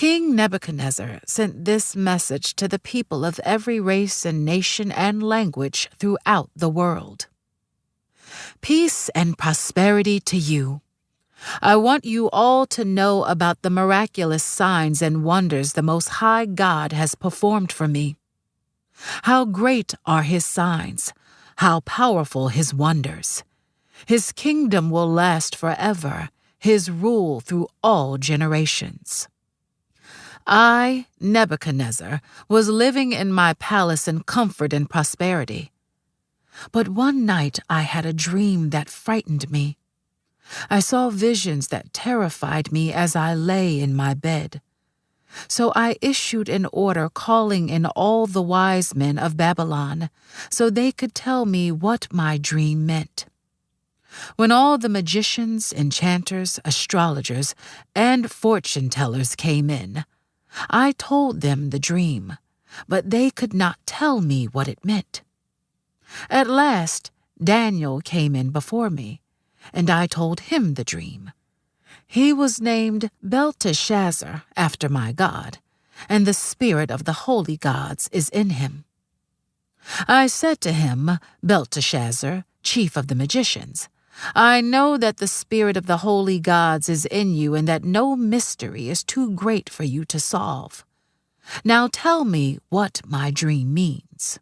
King Nebuchadnezzar sent this message to the people of every race and nation and language throughout the world. Peace and prosperity to you. I want you all to know about the miraculous signs and wonders the Most High God has performed for me. How great are His signs, how powerful His wonders. His kingdom will last forever, His rule through all generations. I, Nebuchadnezzar, was living in my palace in comfort and prosperity. But one night I had a dream that frightened me. I saw visions that terrified me as I lay in my bed. So I issued an order calling in all the wise men of Babylon, so they could tell me what my dream meant. When all the magicians, enchanters, astrologers, and fortune-tellers came in, I told them the dream, but they could not tell me what it meant. At last, Daniel came in before me, and I told him the dream. He was named Belteshazzar after my God, and the spirit of the holy gods is in him. I said to him, Belteshazzar, chief of the magicians, I know that the spirit of the holy gods is in you and that no mystery is too great for you to solve. Now tell me what my dream means.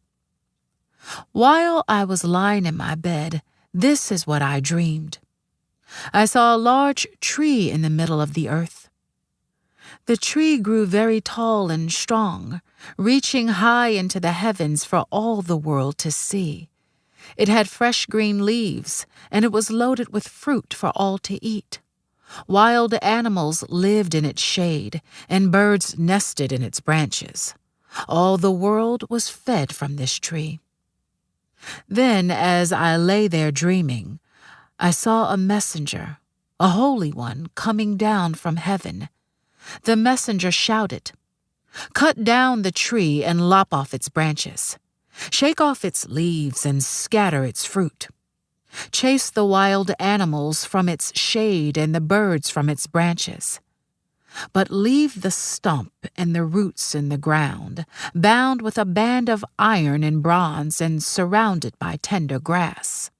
While I was lying in my bed, this is what I dreamed. I saw a large tree in the middle of the earth. The tree grew very tall and strong, reaching high into the heavens for all the world to see. It had fresh green leaves, and it was loaded with fruit for all to eat. Wild animals lived in its shade, and birds nested in its branches. All the world was fed from this tree. Then, as I lay there dreaming, I saw a messenger, a holy one, coming down from heaven. The messenger shouted, "Cut down the tree and lop off its branches. Shake off its leaves and scatter its fruit. Chase the wild animals from its shade and the birds from its branches. But leave the stump and the roots in the ground, bound with a band of iron and bronze and surrounded by tender grass.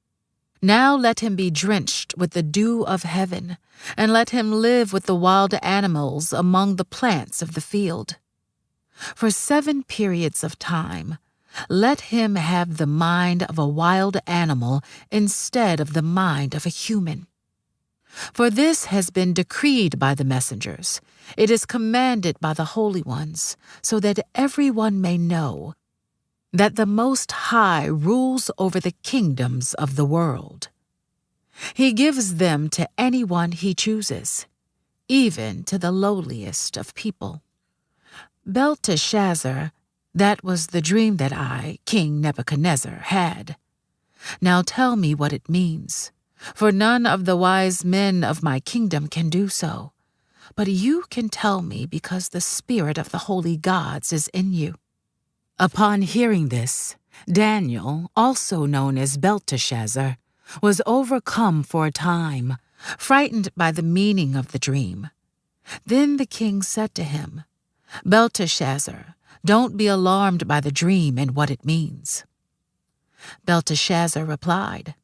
Now let him be drenched with the dew of heaven, and let him live with the wild animals among the plants of the field. For 7 periods of time, let him have the mind of a wild animal instead of the mind of a human. For this has been decreed by the messengers. It is commanded by the holy ones, so that everyone may know that the Most High rules over the kingdoms of the world. He gives them to anyone he chooses, even to the lowliest of people. Belteshazzar, that was the dream that I, King Nebuchadnezzar, had. Now tell me what it means, for none of the wise men of my kingdom can do so. But you can tell me because the spirit of the holy gods is in you." Upon hearing this, Daniel, also known as Belteshazzar, was overcome for a time, frightened by the meaning of the dream. Then the king said to him, "Belteshazzar, don't be alarmed by the dream and what it means." Belteshazzar replied,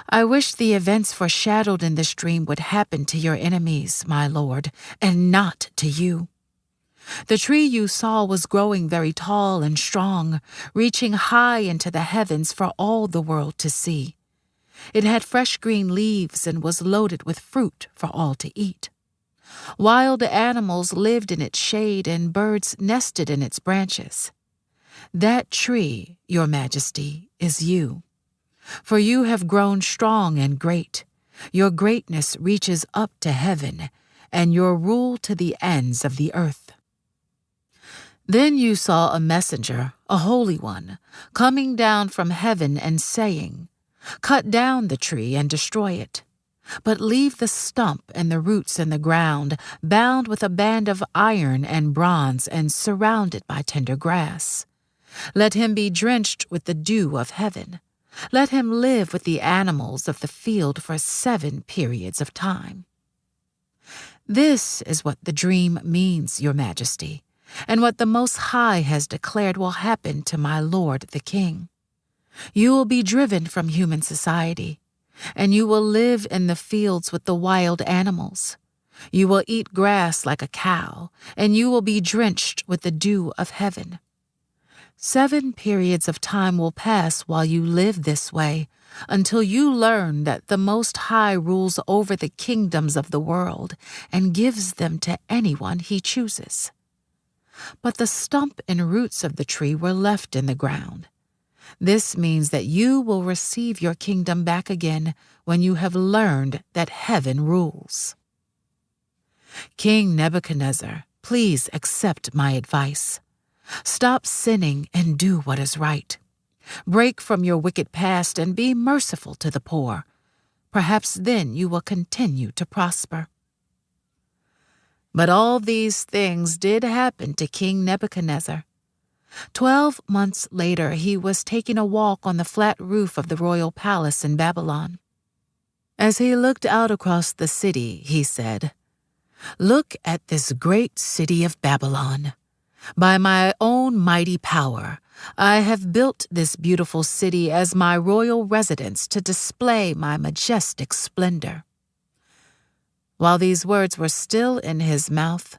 "I wish the events foreshadowed in this dream would happen to your enemies, my lord, and not to you. The tree you saw was growing very tall and strong, reaching high into the heavens for all the world to see. It had fresh green leaves and was loaded with fruit for all to eat. Wild animals lived in its shade and birds nested in its branches. That tree, your majesty, is you. For you have grown strong and great. Your greatness reaches up to heaven, and your rule to the ends of the earth." Then you saw a messenger, a holy one, coming down from heaven and saying, "Cut down the tree and destroy it. But leave the stump and the roots in the ground, bound with a band of iron and bronze and surrounded by tender grass. Let him be drenched with the dew of heaven. Let him live with the animals of the field for 7 periods of time." This is what the dream means, Your Majesty, and what the Most High has declared will happen to my lord the king. You will be driven from human society, and you will live in the fields with the wild animals. You will eat grass like a cow, and you will be drenched with the dew of heaven. 7 periods of time will pass while you live this way, until you learn that the Most High rules over the kingdoms of the world and gives them to anyone he chooses. But the stump and roots of the tree were left in the ground. This means that you will receive your kingdom back again when you have learned that heaven rules. King Nebuchadnezzar, please accept my advice. Stop sinning and do what is right. Break from your wicked past and be merciful to the poor. Perhaps then you will continue to prosper. But all these things did happen to King Nebuchadnezzar. 12 months later, he was taking a walk on the flat roof of the royal palace in Babylon. As he looked out across the city, he said, "Look at this great city of Babylon. By my own mighty power, I have built this beautiful city as my royal residence to display my majestic splendor." While these words were still in his mouth,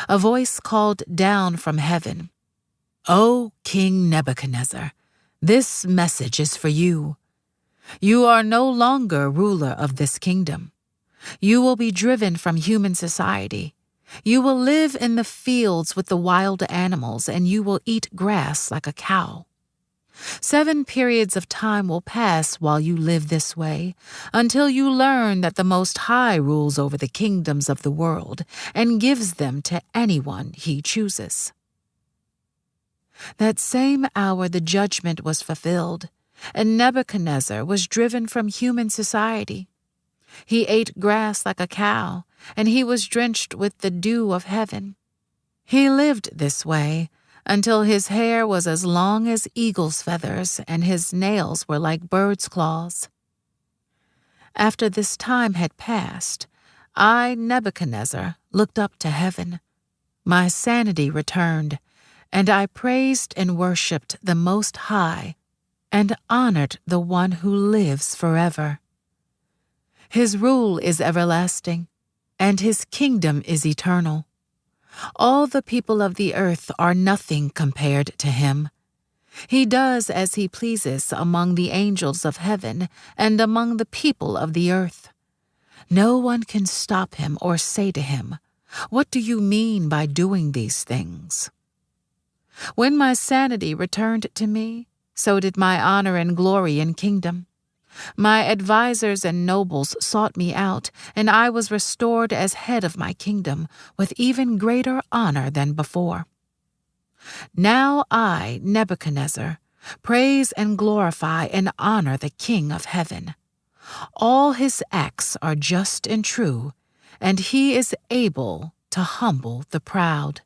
a voice called down from heaven, "O King Nebuchadnezzar, this message is for you. You are no longer ruler of this kingdom. You will be driven from human society. You will live in the fields with the wild animals, and you will eat grass like a cow. 7 periods of time will pass while you live this way, until you learn that the Most High rules over the kingdoms of the world and gives them to anyone he chooses." That same hour the judgment was fulfilled, and Nebuchadnezzar was driven from human society. He ate grass like a cow, and he was drenched with the dew of heaven. He lived this way until his hair was as long as eagle's feathers and his nails were like bird's claws. After this time had passed, I, Nebuchadnezzar, looked up to heaven. My sanity returned, and I praised and worshipped the Most High and honored the one who lives forever. His rule is everlasting, and his kingdom is eternal. All the people of the earth are nothing compared to him. He does as he pleases among the angels of heaven and among the people of the earth. No one can stop him or say to him, "What do you mean by doing these things?" When my sanity returned to me, so did my honor and glory and kingdom. My advisers and nobles sought me out, and I was restored as head of my kingdom with even greater honor than before. Now I, Nebuchadnezzar, praise and glorify and honor the King of heaven. All his acts are just and true, and he is able to humble the proud.